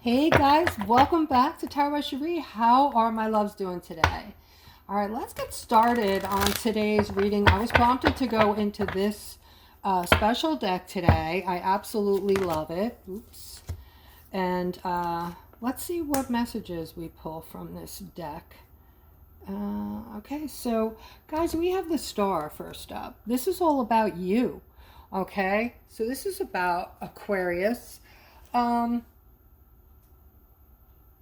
Hey guys, welcome back to Tarot by Cherie. How are my loves doing today? All right, let's get started on today's reading. I was prompted to go into this special deck today. I absolutely love it. Oops. And let's see what messages we pull from this deck. Okay, so guys, we have the Star first up. This is all about you. Okay, so this is about Aquarius.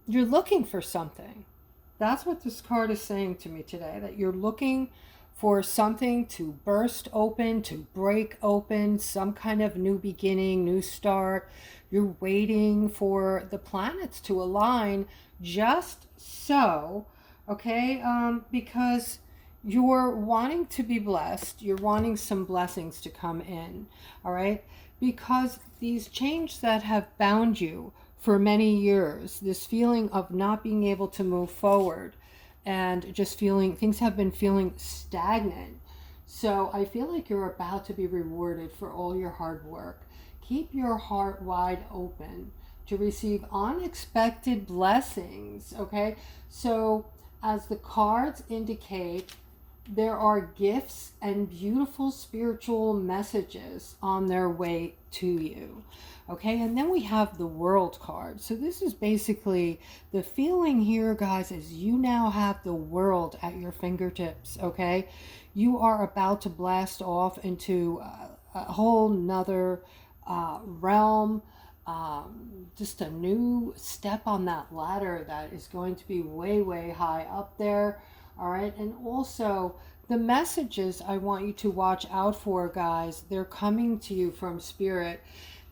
You're looking for something. That's what this card is saying to me today, that you're looking for something to burst open, to break open, some kind of new beginning, new start. You're waiting for the planets to align just so, okay? Because you're wanting to be blessed. You're wanting some blessings to come in, all right? Because these chains that have bound you for many years, this feeling of not being able to move forward and just feeling things have been feeling stagnant. So I feel like you're about to be rewarded for all your hard work. Keep your heart wide open to receive unexpected blessings, okay? So as the cards indicate, there are gifts and beautiful spiritual messages on their way to you. Okay, and then we have the World card. So this is basically the feeling here, guys, is you now have the world at your fingertips. Okay, you are about to blast off into a whole nother realm, just a new step on that ladder that is going to be way, way high up there. All right, and also the messages I want you to watch out for, guys, they're coming to you from Spirit.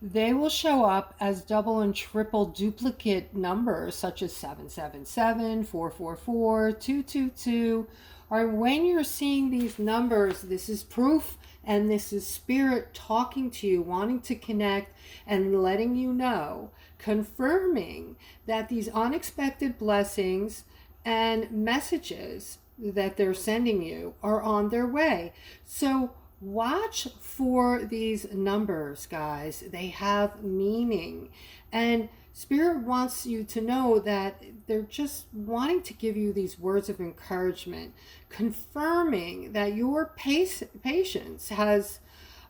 They will show up as double and triple duplicate numbers such as 777, 444, 222. Or when you're seeing these numbers, this is proof, and this is Spirit talking to you, wanting to connect and letting you know, confirming that these unexpected blessings and messages that they're sending you are on their way. So watch for these numbers, guys. They have meaning. And Spirit wants you to know that they're just wanting to give you these words of encouragement, confirming that your patience has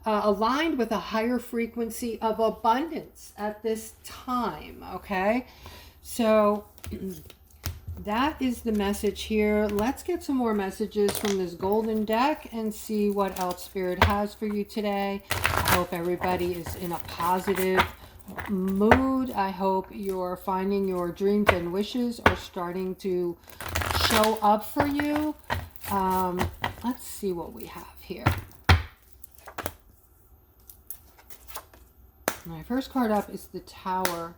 aligned with a higher frequency of abundance at this time, okay? So that is the message here. Let's get some more messages from this golden deck and see what else Spirit has for you today. I hope everybody is in a positive mood. I hope you're finding your dreams and wishes are starting to show up for you. Let's see what we have here. My first card up is the Tower.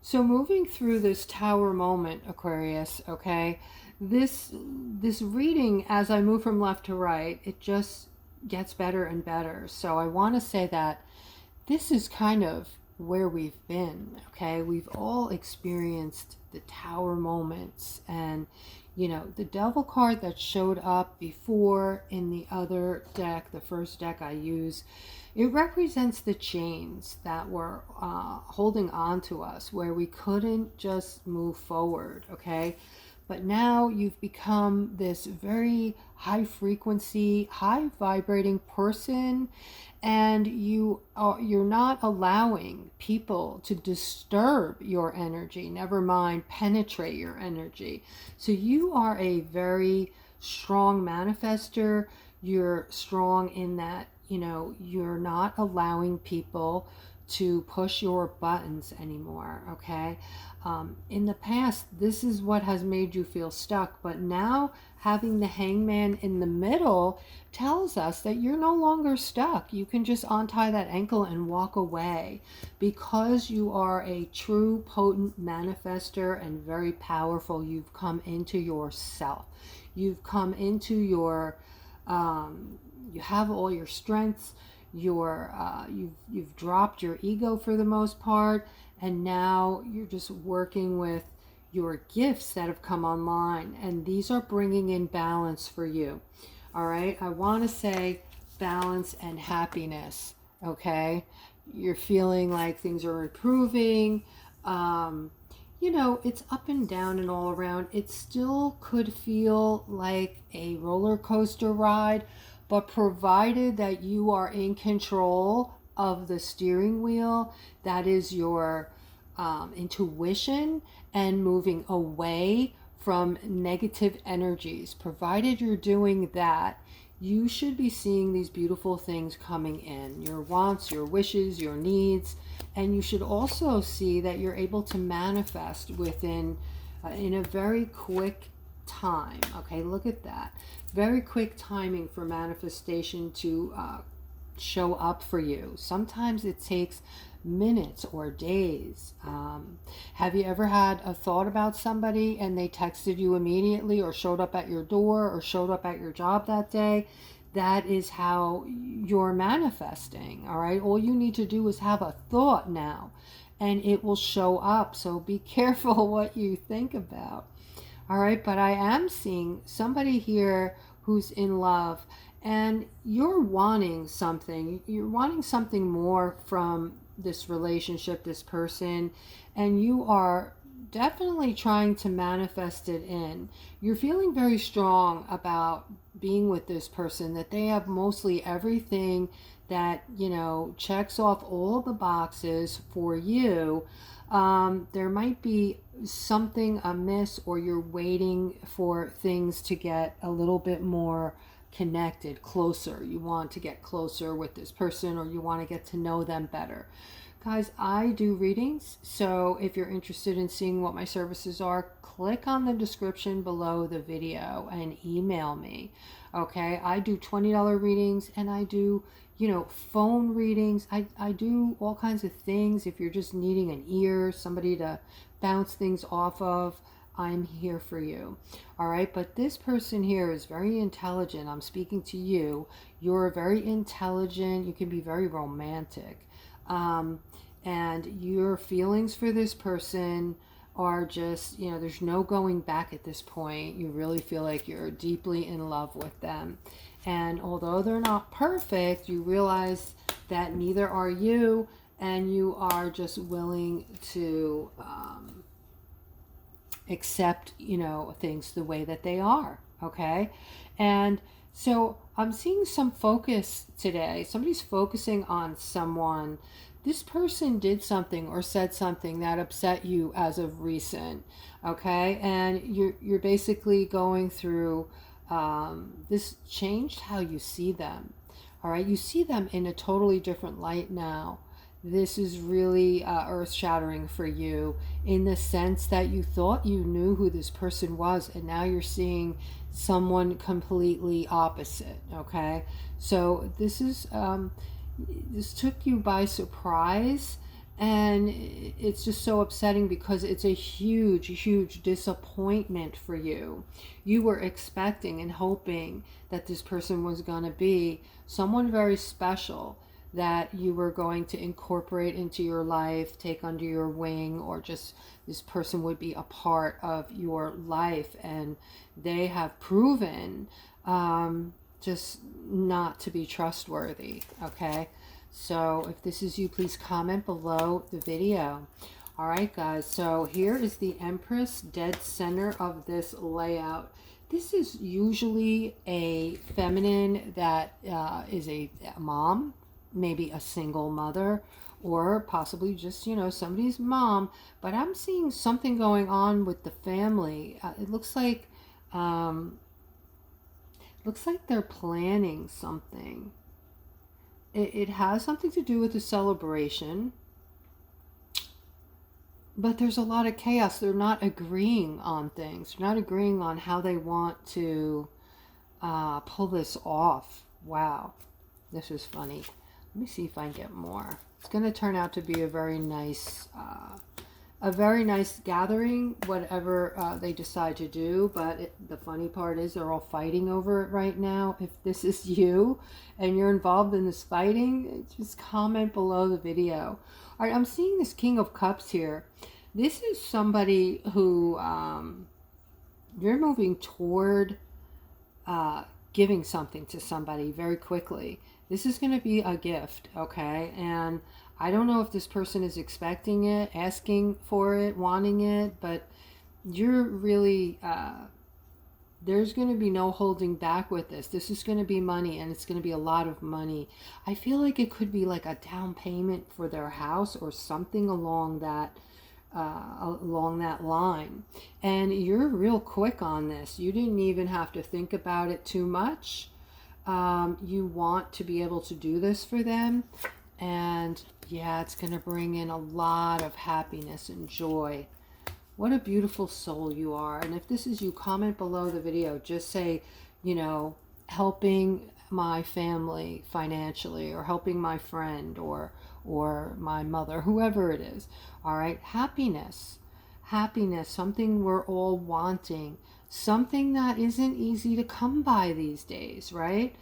So moving through this Tower moment, Aquarius, okay, this reading, as I move from left to right, it just gets better and better. So I want to say that this is kind of where we've been, okay? We've all experienced the Tower moments, and you know, the Devil card that showed up before in the other deck, the first deck I use, it represents the chains that were holding on to us, where we couldn't just move forward, okay? But now you've become this very high frequency, high vibrating person, and you're not allowing people to disturb your energy, never mind penetrate your energy. So you are a very strong manifester. You're strong in that, you know, you're not allowing people to push your buttons anymore, okay? In the past, this is what has made you feel stuck, but now having the Hangman in the middle tells us that you're no longer stuck. You can just untie that ankle and walk away, because you are a true potent manifester and very powerful. You've come into yourself. You've come into your you have all your strengths. You've dropped your ego for the most part, and now you're just working with your gifts that have come online, and these are bringing in balance for you. All right, I want to say balance and happiness, okay? You're feeling like things are improving. You know, it's up and down and all around. It still could feel like a roller coaster ride, but provided that you are in control of the steering wheel, that is your intuition, and moving away from negative energies. Provided you're doing that, you should be seeing these beautiful things coming in, your wants, your wishes, your needs, and you should also see that you're able to manifest within in a very quick time. Okay, look at that. Very quick timing for manifestation to show up for you. Sometimes it takes minutes or days. Have you ever had a thought about somebody and they texted you immediately, or showed up at your door, or showed up at your job that day? That is how you're manifesting. All right, all you need to do is have a thought now and it will show up. So be careful what you think about. All right, but I am seeing somebody here who's in love, and you're wanting something. You're wanting something more from this relationship, this person, and you are definitely trying to manifest it in. You're feeling very strong about being with this person, that they have mostly everything that, you know, checks off all the boxes for you. There might be something amiss, or you're waiting for things to get a little bit more connected, closer. You want to get closer with this person, or you want to get to know them better. Guys, I do readings, so if you're interested in seeing what my services are, click on the description below the video and email me. Okay, I do $20 readings, and I do, you know, phone readings. I do all kinds of things. If you're just needing an ear, somebody to bounce things off of, I'm here for you. All right, but this person here is very intelligent. I'm speaking to you. You're very intelligent. You can be very romantic. And your feelings for this person are just, you know, there's no going back at this point. You really feel like you're deeply in love with them. And although they're not perfect, you realize that neither are you, and you are just willing to accept, you know, things the way that they are. Okay, and so I'm seeing some focus today. Somebody's focusing on someone. This person did something or said something that upset you as of recent. Okay, and you're basically going through this changed how you see them. All right, you see them in a totally different light now. This is really earth-shattering for you, in the sense that you thought you knew who this person was, and now you're seeing someone completely opposite. Okay, so this is this took you by surprise, and it's just so upsetting because it's a huge disappointment for you. You were expecting and hoping that this person was going to be someone very special, that you were going to incorporate into your life, take under your wing, or just this person would be a part of your life, and they have proven just not to be trustworthy. Okay, so if this is you, please comment below the video. All right, guys, so here is the Empress dead center of this layout. This is usually a feminine that is a mom, maybe a single mother, or possibly just, you know, somebody's mom. But I'm seeing something going on with the family. It looks like they're planning something. It has something to do with a celebration, but there's a lot of chaos. They're not agreeing on things. They're not agreeing on how they want to pull this off. Wow, this is funny. Let me see if I can get more. It's going to turn out to be a very nice gathering, whatever they decide to do. But the funny part is they're all fighting over it right now. If this is you and you're involved in this fighting, just comment below the video. All right, I'm seeing this King of Cups here. This is somebody who you're moving toward giving something to somebody very quickly. This is going to be a gift, okay? And I don't know if this person is expecting it, asking for it, wanting it, but you're really, there's going to be no holding back with this. This is going to be money, and it's going to be a lot of money. I feel like it could be like a down payment for their house or something along that line. And you're real quick on this. You didn't even have to think about it too much. You want to be able to do this for them. And yeah, it's going to bring in a lot of happiness and joy. What a beautiful soul you are. And if this is you, comment below the video. Just say, you know, helping my family financially, or helping my friend, or my mother, whoever it is. All right. Happiness. Happiness. Something we're all wanting. Something that isn't easy to come by these days, right?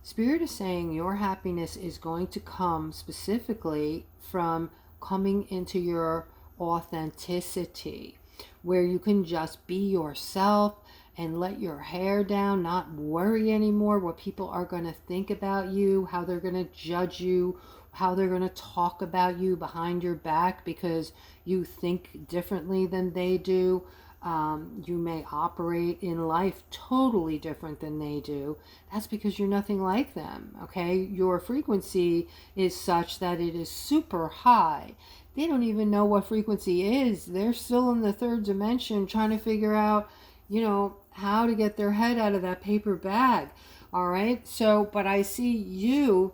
Spirit is saying your happiness is going to come specifically from coming into your authenticity, where you can just be yourself and let your hair down, not worry anymore what people are going to think about you, how they're going to judge you, how they're going to talk about you behind your back because you think differently than they do. You may operate in life totally different than they do. That's because you're nothing like them, okay? Your frequency is such that it is super high. They don't even know what frequency is. They're still in the third dimension trying to figure out, you know, how to get their head out of that paper bag, all right? So, but I see you,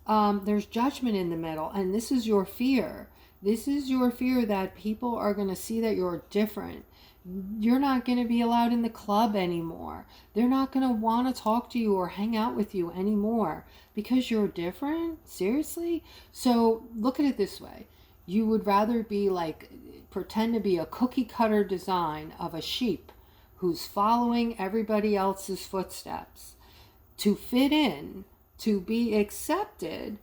there's judgment in the middle, and this is your fear. This is your fear that people are going to see that you're different. You're not going to be allowed in the club anymore. They're not going to want to talk to you or hang out with you anymore because you're different. Seriously? So look at it this way. You would rather be like, pretend to be a cookie cutter design of a sheep who's following everybody else's footsteps to fit in, to be accepted.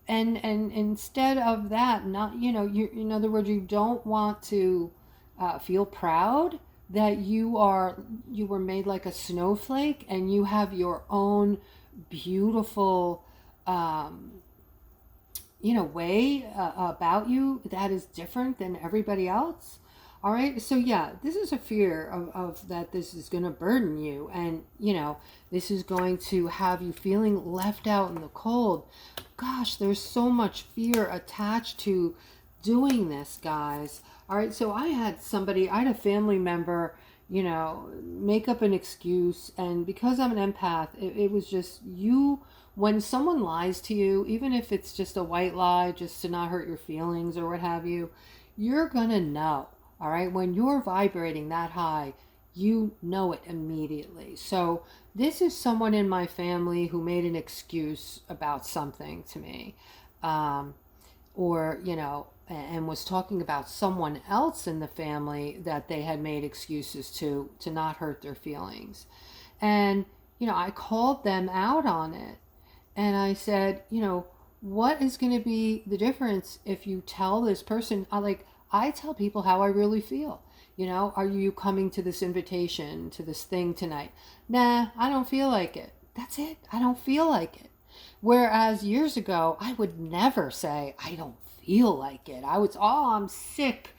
And instead of that, not, you know, you, in other words, you don't want to feel proud that you were made like a snowflake and you have your own beautiful you know, way about you that is different than everybody else. All right, so yeah, this is a fear of that this is going to burden you, and you know, this is going to have you feeling left out in the cold. Gosh, there's so much fear attached to doing this, guys. All right, so I had a family member, you know, make up an excuse, and because I'm an empath, it was just you. When someone lies to you, even if it's just a white lie, just to not hurt your feelings or what have you, you're gonna know. All right, when you're vibrating that high, you know it immediately. So this is someone in my family who made an excuse about something to me, or, you know, and was talking about someone else in the family that they had made excuses to not hurt their feelings. And, you know, I called them out on it. And I said, you know, what is going to be the difference if you tell this person, I tell people how I really feel. You know, are you coming to this invitation, to this thing tonight? Nah, I don't feel like it. That's it. I don't feel like it. Whereas years ago, I would never say, I don't feel like it. I would, oh, I'm sick.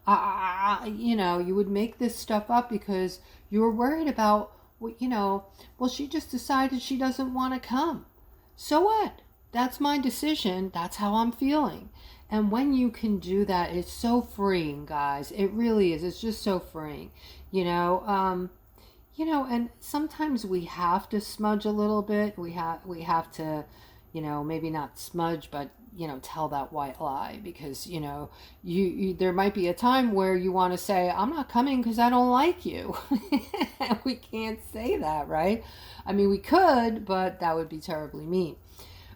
You know, you would make this stuff up because you were worried about, you know, well, she just decided she doesn't want to come. So what? That's my decision. That's how I'm feeling. And when you can do that, it's so freeing, guys. It really is. It's just so freeing. You know, and sometimes we have to smudge a little bit. We have to, you know, maybe not smudge, but, you know, tell that white lie, because, you know, you there might be a time where you want to say, I'm not coming because I don't like you. We can't say that, right? I mean, we could, but that would be terribly mean.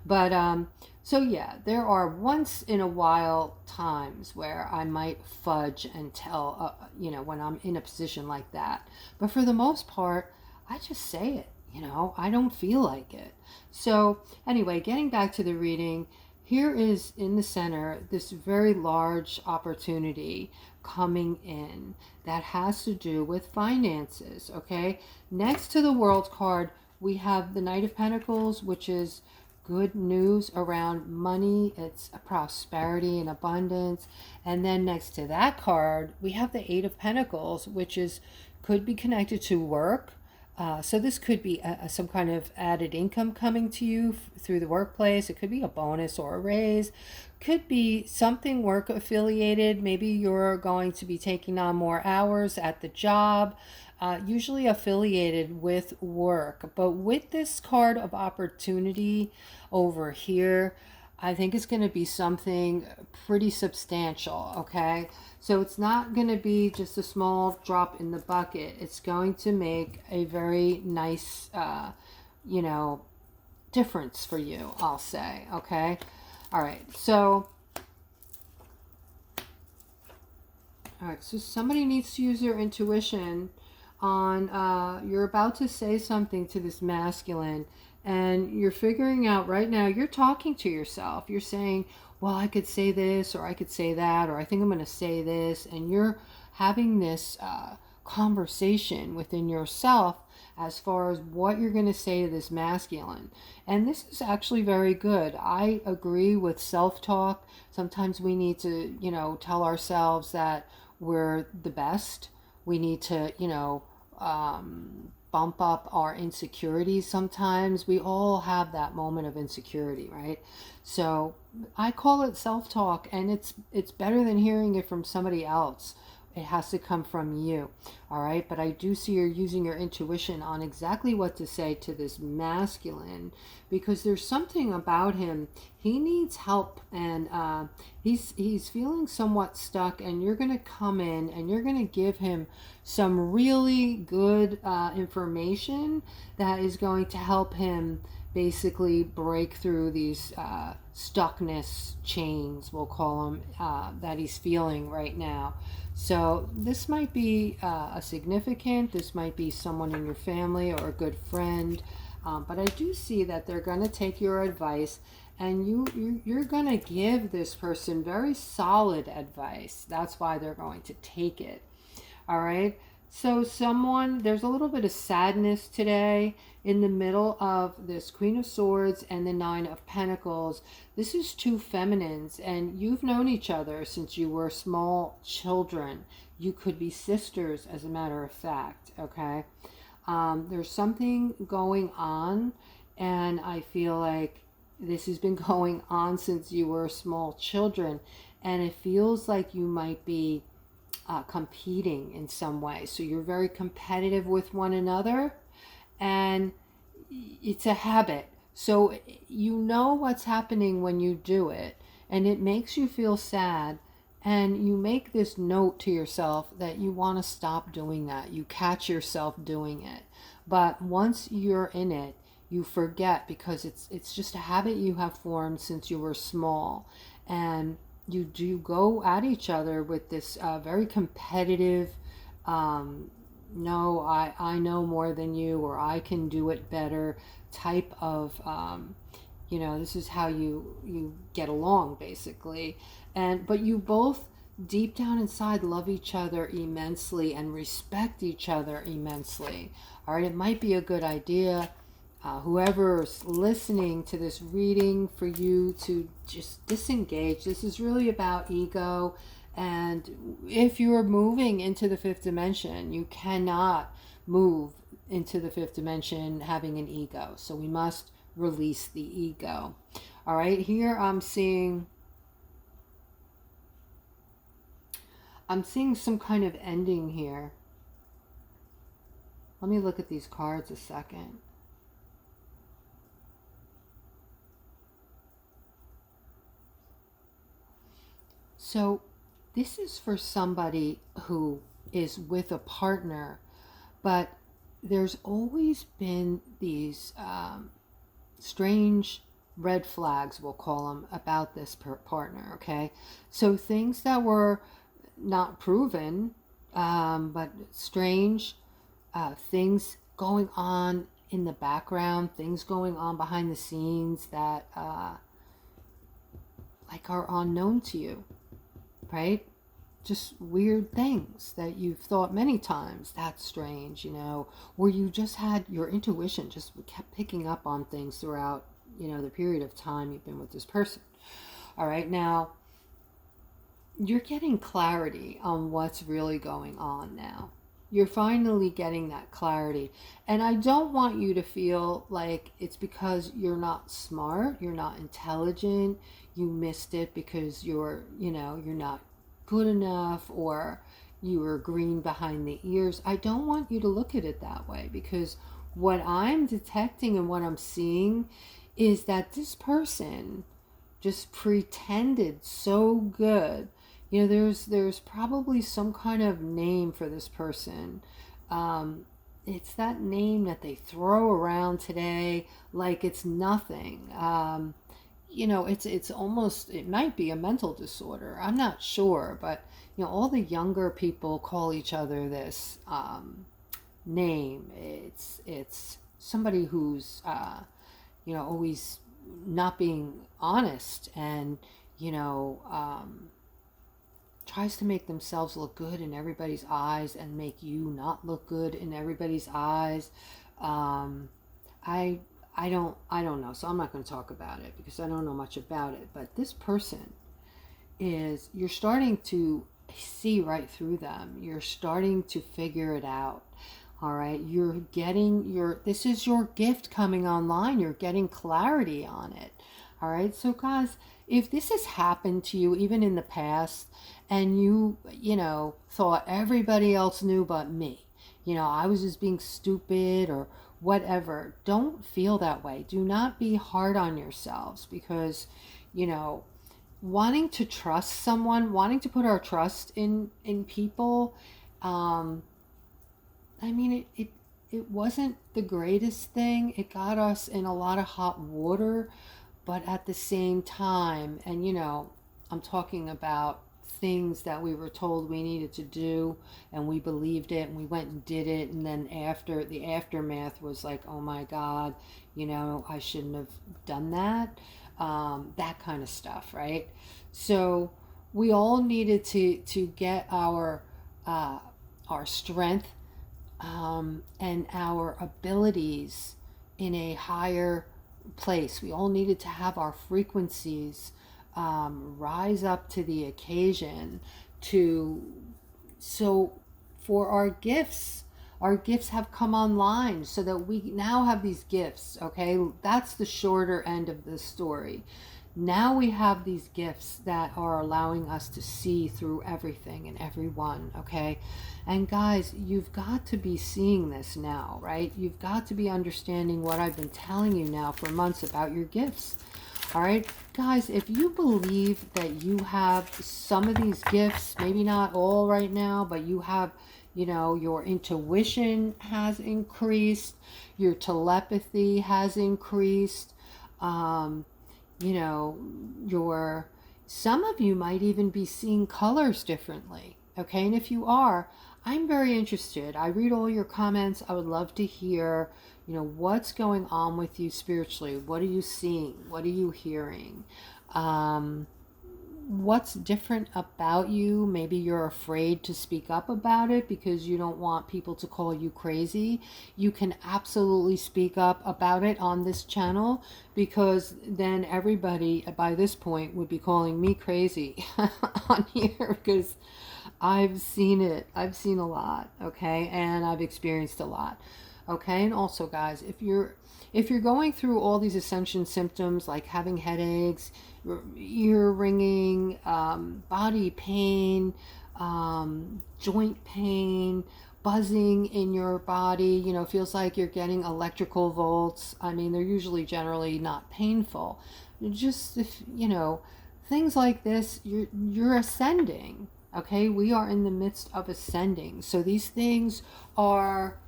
But so yeah, there are once in a while times where I might fudge and tell, you know, when I'm in a position like that. But for the most part, I just say it, you know, I don't feel like it. So anyway, getting back to the reading, here is in the center this very large opportunity coming in that has to do with finances, okay? Next to the World card, we have the Knight of Pentacles, which is good news around money. It's a prosperity and abundance. And then next to that card, we have the Eight of Pentacles, which is could be connected to work. So this could be some kind of added income coming to you through the workplace. It could be a bonus or a raise. Could be something work affiliated. Maybe you're going to be taking on more hours at the job, usually affiliated with work. But with this card of opportunity over here, I think it's going to be something pretty substantial, okay? So it's not going to be just a small drop in the bucket. It's going to make a very nice, you know, difference for you, I'll say, okay? All right, so somebody needs to use their intuition on, you're about to say something to this masculine, and you're figuring out right now, you're talking to yourself. You're saying, well, I could say this, or I could say that, or I think I'm going to say this. And you're having this conversation within yourself as far as what you're going to say to this masculine. And this is actually very good. I agree with self-talk. Sometimes we need to, you know, tell ourselves that we're the best. We need to, you know, bump up our insecurities sometimes. We all have that moment of insecurity, right? So I call it self-talk, and it's better than hearing it from somebody else. It has to come from you, all right? But I do see you're using your intuition on exactly what to say to this masculine, because there's something about him. He needs help, and he's feeling somewhat stuck, and you're going to come in and you're going to give him some really good information that is going to help him basically break through these stuckness chains, we'll call them, that he's feeling right now. So this might be a significant, this might be someone in your family or a good friend, but I do see that they're going to take your advice, and you're going to give this person very solid advice. That's why they're going to take it. All right. So there's a little bit of sadness today in the middle of this Queen of Swords and the Nine of Pentacles. This is two feminines, and you've known each other since you were small children. You could be sisters, as a matter of fact, okay? There's something going on, and I feel like this has been going on since you were small children, and it feels like you might be competing in some way. So you're very competitive with one another, and it's a habit. So you know what's happening when you do it, and it makes you feel sad, and you make this note to yourself that you want to stop doing that. You catch yourself doing it, but once you're in it, you forget, because it's just a habit you have formed since you were small, and you do go at each other with this very competitive, no, I know more than you, or I can do it better type of, you know, this is how you get along, basically. But you both deep down inside love each other immensely and respect each other immensely. All right, it might be a good idea, whoever's listening to this reading, for you to just disengage. This is really about ego, and if you're moving into the fifth dimension, you cannot move into the fifth dimension having an ego. So we must release the ego. All right, here I'm seeing some kind of ending here. Let me look at these cards a second. So this is for somebody who is with a partner, but there's always been these strange red flags, we'll call them, about this partner, okay? So things that were not proven, but strange things going on in the background, things going on behind the scenes that like are unknown to you. Right? just weird things that you've thought many times, that's strange, you know, or you just had your intuition just kept picking up on things throughout, you know, the period of time you've been with this person. All right, now you're getting clarity on what's really going on now. You're finally getting that clarity. And I don't want you to feel like it's because you're not smart, you're not intelligent, you missed it because you're, you know, you're not good enough, or you were green behind the ears. I don't want you to look at it that way, because what I'm detecting and what I'm seeing is that this person just pretended so good. You know, there's probably some kind of name for this person. It's that name that they throw around today like it's nothing. You know, it's almost, it might be a mental disorder. I'm not sure, but you know, all the younger people call each other this name. It's somebody who's you know, always not being honest, and you know, tries to make themselves look good in everybody's eyes and make you not look good in everybody's eyes. I don't know, so I'm not going to talk about it because I don't know much about it. But this person is, you're starting to see right through them. You're starting to figure it out. All right, you're getting this is your gift coming online. You're getting clarity on it. All right, so guys, if this has happened to you even in the past, and you know, thought everybody else knew but me, you know, I was just being stupid or whatever, don't feel that way. Do not be hard on yourselves, because, you know, wanting to trust someone, wanting to put our trust in people, I mean, it wasn't the greatest thing. It got us in a lot of hot water, but at the same time, and you know, I'm talking about things that we were told we needed to do, and we believed it, and we went and did it, and then after, the aftermath was like, oh my God, you know, I shouldn't have done that. That kind of stuff, right? So we all needed to get our strength, and our abilities in a higher place. We all needed to have our frequencies rise up to the occasion, so for our gifts have come online, so that we now have these gifts. Okay, that's the shorter end of the story. Now we have these gifts that are allowing us to see through everything and everyone. Okay, and guys, you've got to be seeing this now, right? You've got to be understanding what I've been telling you now for months about your gifts. All right, guys, if you believe that you have some of these gifts, maybe not all right now, but you have, you know, your intuition has increased, your telepathy has increased, you know, some of you might even be seeing colors differently. Okay, and if you are, I'm very interested. I read all your comments. I would love to hear, you know, what's going on with you spiritually. What are you seeing? What are you hearing? What's different about you? Maybe you're afraid to speak up about it because you don't want people to call you crazy. You can absolutely speak up about it on this channel, because then everybody by this point would be calling me crazy on here, because I've seen it. I've seen a lot, okay? And I've experienced a lot. Okay, and also guys, if you're going through all these ascension symptoms like having headaches, ear ringing, body pain, joint pain, buzzing in your body, you know, feels like you're getting electrical volts. I mean, they're usually generally not painful. Just, if you know, things like this, you're ascending. Okay, we are in the midst of ascending. So these things are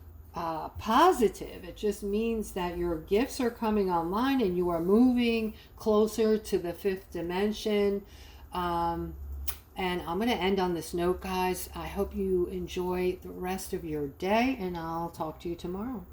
positive. It just means that your gifts are coming online and you are moving closer to the fifth dimension. And I'm going to end on this note, guys. I hope you enjoy the rest of your day, and I'll talk to you tomorrow.